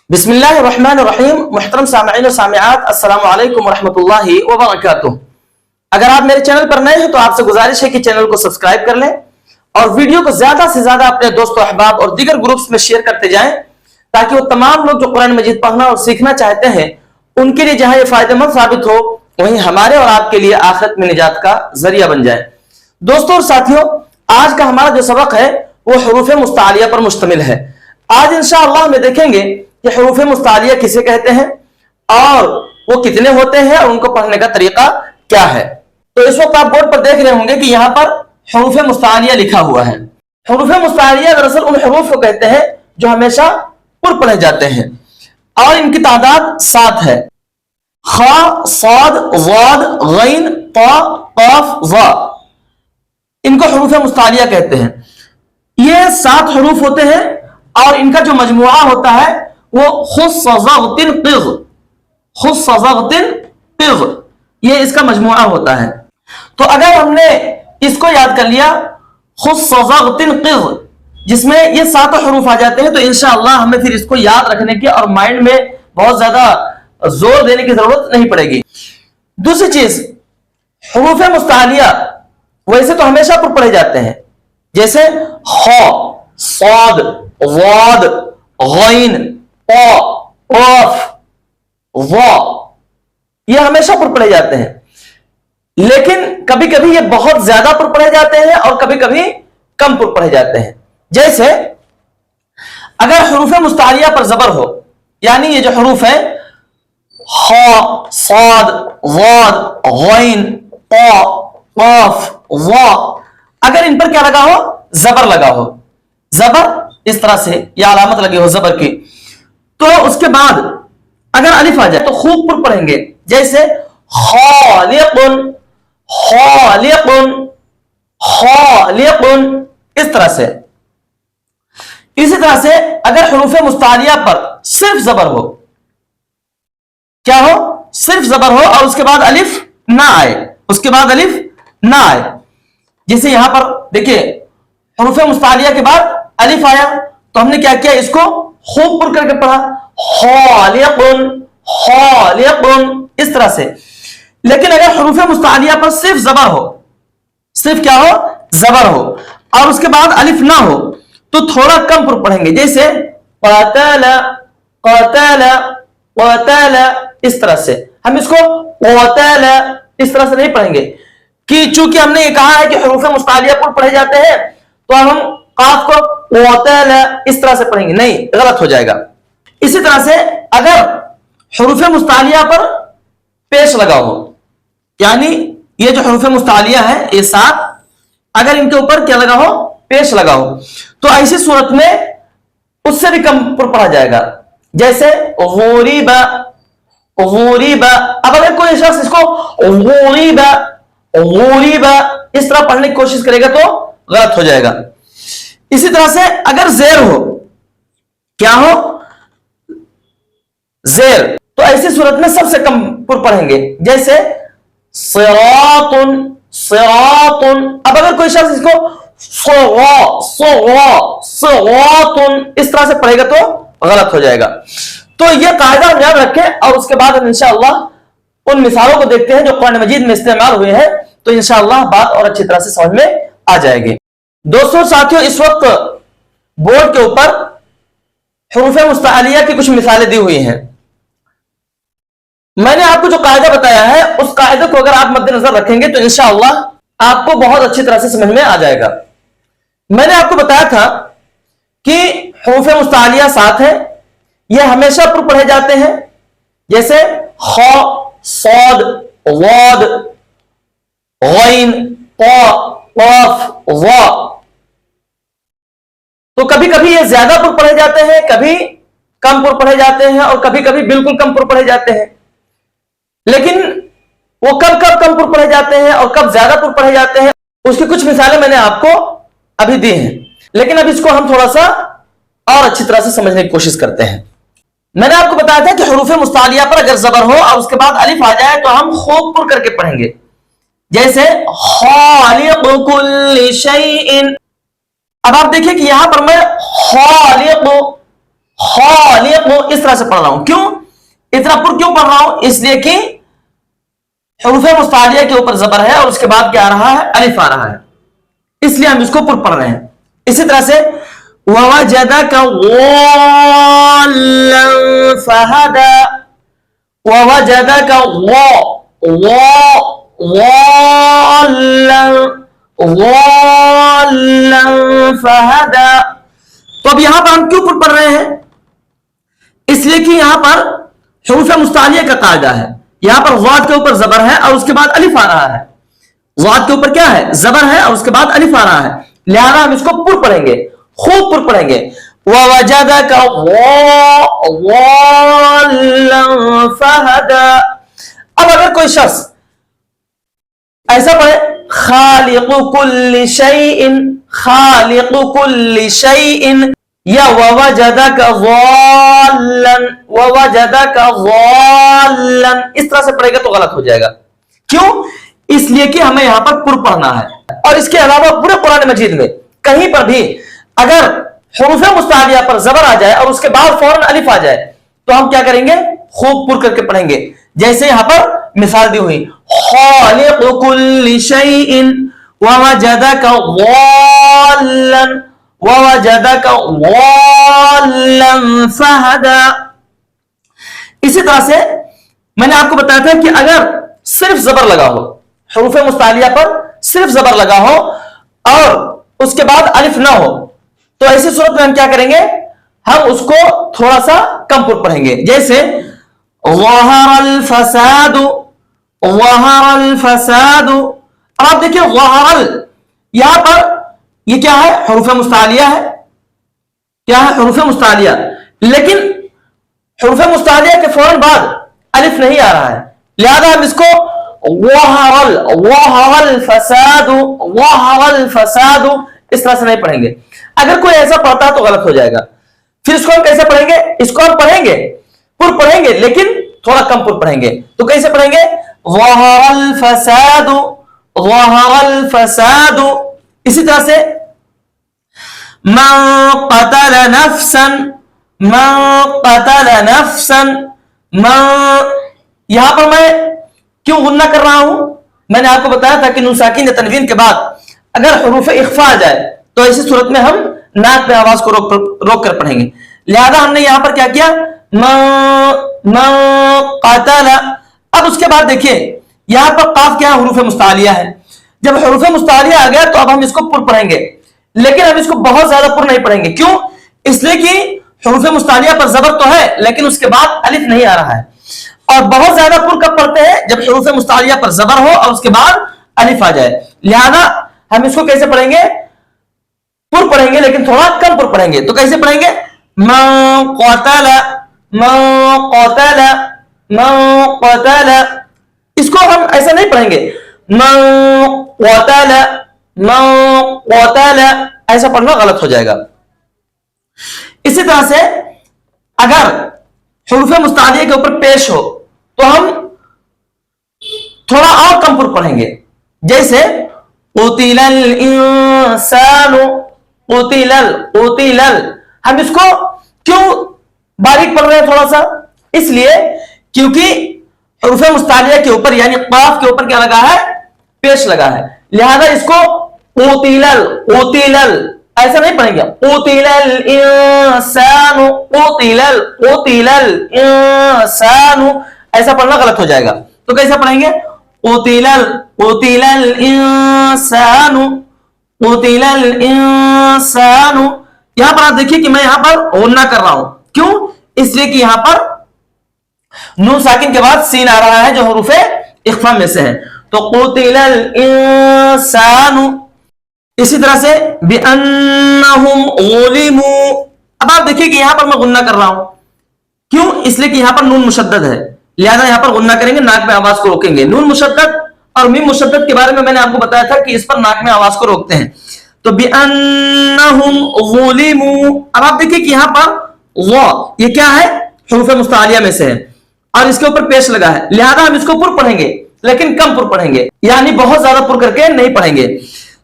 بسم اللہ الرحمن الرحیم. محترم سامعین و سامعات، السلام علیکم ورحمۃ اللہ وبرکاتہ. اگر آپ میرے چینل پر نئے ہیں تو آپ سے گزارش ہے کہ چینل کو سبسکرائب کر لیں اور ویڈیو کو زیادہ سے زیادہ اپنے دوست و احباب اور دیگر گروپس میں شیئر کرتے جائیں تاکہ وہ تمام لوگ جو قرآن مجید پڑھنا اور سیکھنا چاہتے ہیں ان کے لیے جہاں یہ فائدہ مند ثابت ہو وہیں ہمارے اور آپ کے لیے آخرت میں نجات کا ذریعہ بن جائے. دوستوں اور ساتھیوں، آج کا ہمارا جو سبق ہے وہ حروف مستعلیہ پر مشتمل ہے. آج انشاءاللہ ہم دیکھیں گے کہ حروف مستعلیہ کسے کہتے ہیں اور وہ کتنے ہوتے ہیں اور ان کو پڑھنے کا طریقہ کیا ہے. تو اس وقت آپ بورڈ پر دیکھ رہے ہوں گے کہ یہاں پر حروف مستعلیہ لکھا ہوا ہے. حروف مستعلیہ دراصل ان حروف کو کہتے ہیں جو ہمیشہ پر پڑھے جاتے ہیں اور ان کی تعداد 7 ہے. خا، صاد، ضاد، غین، طا، قاف، ظا، ان کو حروف مستعلیہ کہتے ہیں. یہ 7 حروف ہوتے ہیں اور ان کا جو مجموعہ ہوتا ہے وہ خص ضغط قض، خص ضغط قض، یہ اس کا مجموعہ ہوتا ہے. تو اگر ہم نے اس کو یاد کر لیا خص ضغط قض جس میں یہ 7 حروف آ جاتے ہیں تو انشاءاللہ ہمیں پھر اس کو یاد رکھنے کی اور مائنڈ میں بہت زیادہ زور دینے کی ضرورت نہیں پڑے گی. دوسری چیز، حروف مستعلیہ ویسے تو ہمیشہ پر پڑھے جاتے ہیں، جیسے خا، صاد، ضاد، غین، طا، قاف، ظا، یہ ہمیشہ پر پڑھے جاتے ہیں. لیکن کبھی کبھی یہ بہت زیادہ پر پڑھے جاتے ہیں اور کبھی کبھی کم پر پڑھے جاتے ہیں. جیسے اگر حروف مستعلیہ پر زبر ہو، یعنی یہ جو حروف ہیں خا، صاد، ضاد، غین، طا، قاف، ظا، اگر ان پر کیا لگا ہو؟ زبر لگا ہو، زبر اس طرح سے یا علامت لگی ہو زبر کی، تو اس کے بعد اگر الف آ جائے تو خوب پر پڑھیں گے. جیسے خالق، خالق، خالق، اس طرح سے. اسی طرح سے اگر حروف مستعلیہ پر صرف زبر ہو، کیا ہو؟ صرف زبر ہو اور اس کے بعد الف نہ آئے، اس کے بعد الف نہ آئے. جیسے یہاں پر دیکھیے حروف مستعلیہ کے بعد الف آیا تو ہم نے کیا کیا؟ اس کو خوب پر کر کے پڑھا، خالق، خالق، اس طرح سے. لیکن اگر حروف مستعلیہ پر صرف زبر ہو، صرف کیا ہو؟ زبر ہو اور اس کے بعد الف نہ ہو تو تھوڑا کم پر پڑھیں گے. جیسے قاتل، قاتل، قاتل، اس طرح سے. ہم اس کو قاتل اس طرح سے نہیں پڑھیں گے کہ چونکہ ہم نے یہ کہا ہے کہ حروف مستعلیہ پر پڑھے جاتے ہیں تو ہم قاف کو قاتل اس طرح سے پڑھیں گے، نہیں، غلط ہو جائے گا. اسی طرح سے اگر حروف مستعلیہ پر پیش لگا ہو، یعنی یہ جو حروف مستعلیہ ہے یہ 7، اگر ان کے اوپر کیا لگا ہو؟ پیش لگا ہو، تو ایسی صورت میں اس سے بھی کم پر پڑھا جائے گا. جیسے غریب، غریب، اب اگر کوئی شخص اس کو غریب، غریب اس طرح پڑھنے کی کوشش کرے گا تو غلط ہو جائے گا. اسی طرح سے اگر زیر ہو، کیا ہو؟ زیر، تو ایسی صورت میں سب سے کم پر پڑھیں گے. جیسے صراط، صراط، اب اگر کوئی شخص اس کو صغا، صغا، صغاط اس طرح سے پڑھے گا تو غلط ہو جائے گا. تو یہ قاعدہ ہم یاد رکھیں اور اس کے بعد ہم انشاءاللہ ان مثالوں کو دیکھتے ہیں جو قرآن مجید میں استعمال ہوئے ہیں تو انشاءاللہ بات اور اچھی طرح سے سمجھ میں آ جائے گی. دوستوں ساتھیوں، اس وقت بورڈ کے اوپر حروف مستعلیہ کی کچھ مثالیں دی ہوئی ہیں. میں نے آپ کو جو قاعدہ بتایا ہے اس قاعدے کو اگر آپ مد نظر رکھیں گے تو انشاءاللہ آپ کو بہت اچھی طرح سے سمجھ میں آ جائے گا. میں نے آپ کو بتایا تھا کہ حروف مستعلیہ 7 ہیں، یہ ہمیشہ پر پڑھے جاتے ہیں. جیسے خا، صاد، ضاد، غین، طا، قاف، ظا. تو کبھی کبھی یہ زیادہ پر پڑھے جاتے ہیں، کبھی کم پر پڑھے جاتے ہیں اور کبھی کبھی بالکل کم پر پڑھے جاتے ہیں. لیکن وہ کب کب کم پر پڑھے جاتے ہیں اور کب زیادہ پر پڑھے جاتے ہیں اس کی کچھ مثالیں میں نے آپ کو ابھی دی ہیں. لیکن اب اس کو ہم تھوڑا سا اور اچھی طرح سے سمجھنے کی کوشش کرتے ہیں. میں نے آپ کو بتایا تھا کہ حروف مستعلیہ پر اگر زبر ہو اور اس کے بعد الف آ جائے تو ہم خوب پر کر کے پڑھیں گے. جیسے خالق کل شیء. اب آپ دیکھیں کہ یہاں پر میں خالق खालिक, इस तरह से पढ़ रहा हूं। क्यों इतना पुर क्यों पढ़ रहा हूं? इसलिए कि हुरूफ मुस्तालिया के ऊपर जबर है और उसके बाद क्या आ रहा है? अलिफ आ रहा है, इसलिए हम इसको पुर पढ़ रहे हैं। इसी तरह से ववजदका ज़ाल्लन फहदा, ववजदका ज़ाल्लन फहदा। तो अब यहां पर हम क्यों पुर पढ़ रहे हैं? इसलिए कि यहां पर हुरूफ मुस्तालिया का कायदा है, यहां पर ज़ाद के ऊपर जबर है और उसके बाद अलिफ आ रहा है। ज़ाद के ऊपर क्या है? जबर है और उसके बाद अलिफ आ रहा है, लिहाजा हम इसको पुर पढ़ेंगे, खूब पुर पढ़ेंगे। ववजदका ज़ाल्लन फहदा। अब अगर कोई शख्स ऐसा पढ़े खालिक़ु कुल्लि शैइन, खालिक़ु कुल्लि शैइन, या ववजदका ज़ाल्लन, ववजदका ज़ाल्लन, इस तरह से पढ़ेगा तो गलत हो जाएगा। क्यों? इसलिए कि हमें यहां पर पुर पढ़ना है। और इसके अलावा पूरे कुरान मजीद में कहीं पर भी अगर हुरूफ मुस्तालिया पर जबर आ जाए और उसके बाद फौरन अलिफ आ जाए तो हम क्या करेंगे? खूब पुर करके पढ़ेंगे। जैसे यहां पर मिसाल दी हुई, खालिक़ु कुल्लि शैइन ववजदका ज़ाल्लन, ववजदका ज़ाल्लन फहदा। इसी तरह से मैंने आपको बताया था कि अगर सिर्फ जबर लगा हो, हुरूफ मुस्तालिया पर सिर्फ जबर लगा हो और उसके बाद अलिफ ना हो, तो ऐसी सूरत में हम क्या करेंगे? हम उसको थोड़ा सा कम पुर पढ़ेंगे। जैसे ज़हरल फसादु, ज़हरल फसादु। अब आप देखिए ज़हरल, यहां पर ये क्या है? हुरूफ मुस्तालिया है। क्या है? हुरूफ मुस्तालिया। लेकिन हुरूफ मुस्तालिया के फौरन बाद अलिफ नहीं आ रहा है, लिहाजा हम इसको वहरल, वहरल फसादु, वहरल फसादु, इस तरह से नहीं पढ़ेंगे। अगर कोई ऐसा पढ़ता है तो गलत हो जाएगा। फिर इसको हम कैसे पढ़ेंगे? इसको हम पढ़ेंगे, पुर पढ़ेंगे, लेकिन थोड़ा कम पुर पढ़ेंगे। तो कैसे पढ़ेंगे? वहरल फसादु, वहरल फसादु। इसी तरह से मन क़तल नफ्सन, मन क़तल नफ्सन, मन, यहां पर मैं क्यों गुन्ना कर रहा हूं? मैंने आपको बताया था कि नून साकिन या तनवीन के बाद अगर हुरूफ इख्फा आ जाए तो ऐसी सूरत में हम नाक पे आवाज को रोक कर पढ़ेंगे। लिहाजा हमने यहां पर क्या किया? मन क़तल। अब उसके बाद देखिए यहां पर काफ क्या है? हुरूफ मुस्तालिया है। जब हुरूफ मुस्तालिया आ गया तो अब हम इसको पुर पढ़ेंगे, लेकिन हम इसको बहुत ज्यादा पुर नहीं पढ़ेंगे। क्यों? इसलिए कि हुरूफ मुस्तालिया पर जबर तो है लेकिन उसके बाद अलिफ नहीं आ रहा है। और बहुत ज्यादा पुर कब पढ़ते हैं? जब हुरूफ मुस्तालिया पर जबर हो और उसके बाद अलिफ आ जाए। लिहाजा हम इसको कैसे पढ़ेंगे? पुर पढ़ेंगे, लेकिन थोड़ा कम पुर पढ़ेंगे। तो कैसे पढ़ेंगे? मन क़तल, मन क़तल, मन क़तल। इसको हम ऐसा नहीं पढ़ेंगे मन क़तल, मन क़तल, ऐसा पढ़ना गलत हो जाएगा। इसी तरह से अगर हुरूफ मुस्तालिया के ऊपर पेश हो तो हम थोड़ा और कम पुर पढ़ेंगे। जैसे क़ुतिलल इंसानु, क़ुतिलल, क़ुतिलल। हम इसको क्यों बारीक पढ़ रहे हैं थोड़ा सा? इसलिए क्योंकि हुरूफ मुस्तालिया के ऊपर यानी क़ाफ के ऊपर क्या लगा है? पेश लगा है। लिहाजा इसको क़ुतिलल, क़ुतिलल ऐसा नहीं पढ़ेंगे। क़ुतिलल इंसानु, क़ुतिलल, क़ुतिलल इंसानु, ऐसा पढ़ना गलत हो जाएगा। तो कैसा पढ़ेंगे? क़ुतिलल, क़ुतिलल इंसानु, क़ुतिलल इंसानु। यहां पर आप देखिए कि मैं यहां पर गुन्ना कर रहा हूं। क्यों? इसलिए कि यहां पर नून साकिन के बाद सीन आ रहा है जो हुरूफ इख्फा में से है। तो क़ुतिलल इंसानु। इसी तरह से बिअन्नहुम ज़ुलिमू। अब आप देखिए कि यहां पर मैं गुन्ना कर रहा हूं। क्यों? इसलिए कि यहां पर नून मुशद्दद है, लिहाजा यहां पर गुन्ना करेंगे, नाक में आवाज को रोकेंगे। नून मुशद्दद और मीम मुशद्दद के बारे में मैंने आपको बताया था कि इस पर नाक में आवाज को रोकते हैं। तो बिअन्नहुम ज़ुलिमू। अब आप देखिए कि यहां पर ज़ ये क्या है? हुरूफ मुस्तालिया में से है और इसके ऊपर पेश लगा है, लिहाजा हम इसको पुर पढ़ेंगे लेकिन कम पुर पढ़ेंगे, यानी बहुत ज्यादा पुर करके नहीं पढ़ेंगे।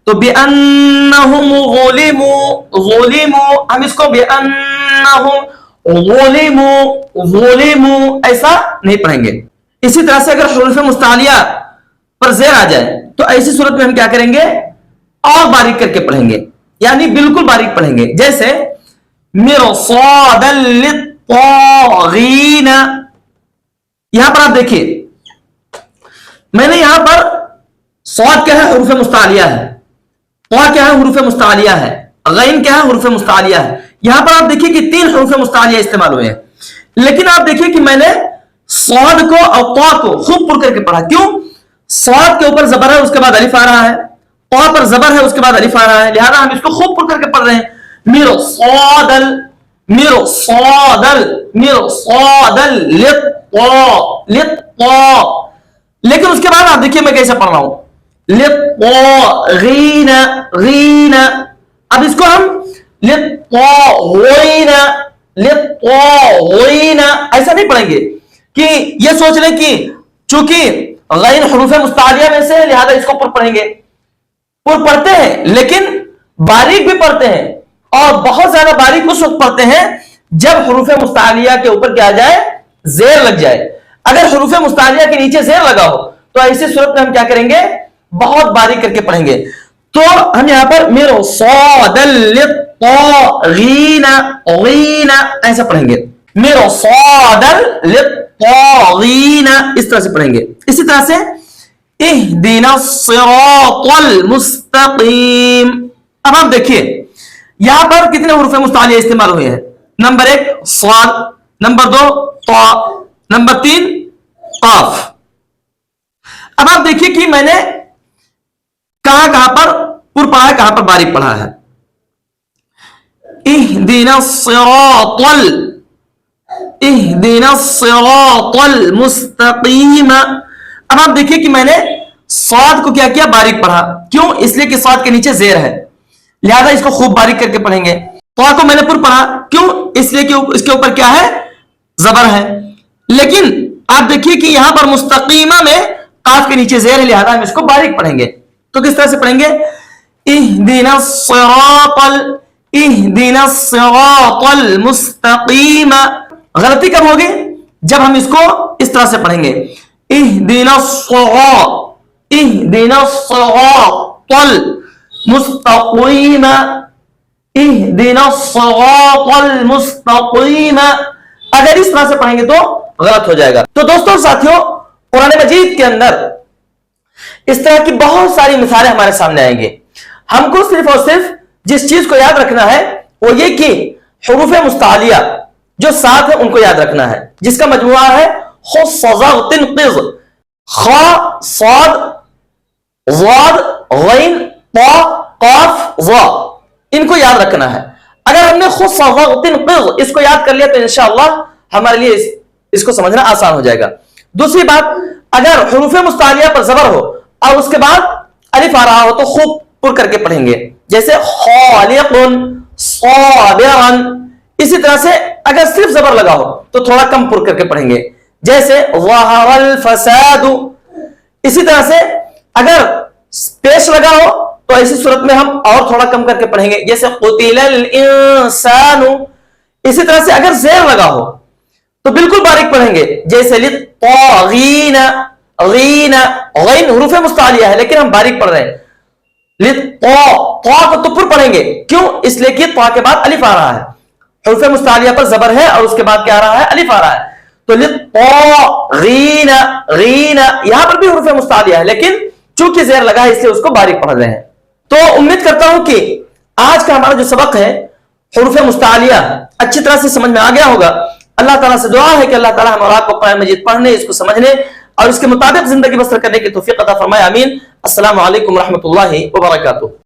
तो बिअन्नहुम ज़ुलिमू, ज़ुलिमू, हम इसको बिअन्नहुम ज़ुलिमू ऐसा नहीं पढ़ेंगे। इसी तरह से अगर हुरूफ मुस्तालिया पर ज़ेर आ जाए तो ऐसी सूरत में हम क्या करेंगे, और बारीक करके पढ़ेंगे, यानी बिल्कुल बारीक पढ़ेंगे। जैसे मिरसादल लित्तागीन, यहां पर आप देखिए मैंने यहां पर सौद क्या है, हुरूफ मुस्तालिया है, ता क्या है, हुरूफ मुस्तालिया है, गैन क्या है, हुरूफ मुस्तालिया है। यहां पर आप देखिए कि 3 हुरूफ मुस्तालिया इस्तेमाल हुए हैं, लेकिन आप देखिए कि मैंने सौद को और ता को खूब पुर करके पढ़ा। क्यों? सौद के ऊपर जबर है, उसके बाद अलिफ आ रहा है, ता पर जबर है, उसके बाद अलिफ आ रहा है, लिहाजा हम इसको खूब पुर करके पढ़ रहे हैं। मिरसादल, मिरसादल, मिरसादल लित्ता। लेकिन उसके बाद आप देखिए मैं कैसे पढ़ रहा हूं, लित्तागीन, गीन। अब इसको हम लित्तागीन, लित्तागीन ऐसा नहीं पढ़ेंगे कि ये सोच लें कि चूंकि गैन हुरूफ मुस्तालिया में से है लिहाजा इसको पुर पढ़ेंगे। पुर पढ़ते हैं लेकिन बारीक भी पढ़ते हैं, और बहुत ज्यादा बारीक उस वक्त पढ़ते हैं जब हुरूफ मुस्तालिया के ऊपर क्या आ जाए, जेर लग जाए। अगर हुरूफ मुस्तालिया के नीचे जेर लगा हो तो ऐसी सूरत में हम क्या करेंगे, बहुत बारीक करके पढ़ेंगे। तो हम यहां पर मिरसादल लित्तागीन, गीन ऐसा पढ़ेंगे, मिरसादल लित्तागीन इस तरह से पढ़ेंगे। इसी तरह से इहदिनस सिरातल मुस्तकीम। अब आप देखिए यहां पर कितने हुरूफ मुस्तालिया इस्तेमाल हुए हैं। नंबर 1 साद, नंबर 2 ता, नंबर 3 काफ। अब आप देखिए कि मैंने कहां पर पुर पढ़ा है, कहां पर बारीक पढ़ा है। इहदिनस सिरातल, इहदिनस सिरातल मुस्तकीम। अब आप देखिए कि मैंने साद को क्या किया, बारीक पढ़ा। क्यों? इसलिए कि साद के नीचे जेर है, लिहाजा इसको खूब बारीक करके पढ़ेंगे। ता को मैंने पुर पढ़ा, क्यों? इसलिए कि इसके ऊपर क्या है, जबर है। लेकिन आप देखिए कि यहां पर मुस्तकीमा में काफ के नीचे जेर है, लिहाजा हम इसको बारीक पढ़ेंगे। तो किस तरह से पढ़ेंगे, इहदिनस सिरातल, इहदिनस सिरातल मुस्तकीम। गलती कब होगी, जब हम इसको इस तरह से पढ़ेंगे, इहदिनस सिरात, इहदिनस सिरातल मुस्तकीम, इहदिनस सिरातल मुस्तकीम। अगर इस तरह से पढ़ेंगे तो गलत हो जाएगा। तो दोस्तों साथियों, कुरान मजीद के अंदर इस तरह की बहुत सारी मिसालें हमारे सामने आएंगी। हमको सिर्फ और सिर्फ जिस चीज को याद रखना है वो ये कि हुरूफ मुस्तालिया जो 7 है उनको याद रखना है, जिसका मजमुआ है खुस्सज़ग़तिन क़िज़, खा, साद, ज़ाद, गैन, ता, काफ, ज़ा, इनको याद रखना है। अगर हमने खुस्सज़ग़तिन क़िज़ इसको याद कर लिया तो इंशाअल्लाह हमारे लिए इसको समझना आसान हो जाएगा। दूसरी बात, अगर हुरूफ मुस्तालिया पर जबर हो और उसके बाद अलिफ आ रहा हो तो खूब पुर करके पढ़ेंगे, जैसे खालिकुन, साबिरन। इसी तरह से अगर सिर्फ जबर लगा हो तो थोड़ा कम पुर करके पढ़ेंगे, जैसे ज़हरल फसादु। इसी तरह से अगर पेश लगा हो तो ऐसी सूरत में हम और थोड़ा कम करके पढ़ेंगे, जैसे क़ुतिलल इंसानु। इसी तरह से अगर ज़ेर लगा हो तो बिल्कुल बारीक पढ़ेंगे, जैसे लित्तागीन, गीन, गैन हुरूफ मुस्तालिया है लेकिन हम बारीक पढ़ रहे हैं। लित्ता, ता को तो पुर पढ़ेंगे, क्यों? इसलिए कि ता के बाद अलिफ आ रहा है, हुरूफ मुस्तालिया पर जबर है और उसके बाद क्या आ रहा है, अलिफ आ रहा है। तो लित्तागीन, गीन, यहां पर भी हुरूफ मुस्तालिया है लेकिन चूंकि ज़ेर लगा है इसलिए उसको बारीक पढ़ रहे हैं। तो उम्मीद करता हूं कि आज का हमारा जो सबक है हुरूफ मुस्तालिया अच्छी तरह से समझ में आ गया होगा। अल्लाह ताला से दुआ है कि अल्लाह ताला हम और आपको कुरान मजीद पढ़ने, इसको समझने और इसके मुताबिक जिंदगी बसर करने की तौफीक अता फरमाए। आमीन। अस्सलामु अलैकुम रहमतुल्लाहि व बरकातुहू।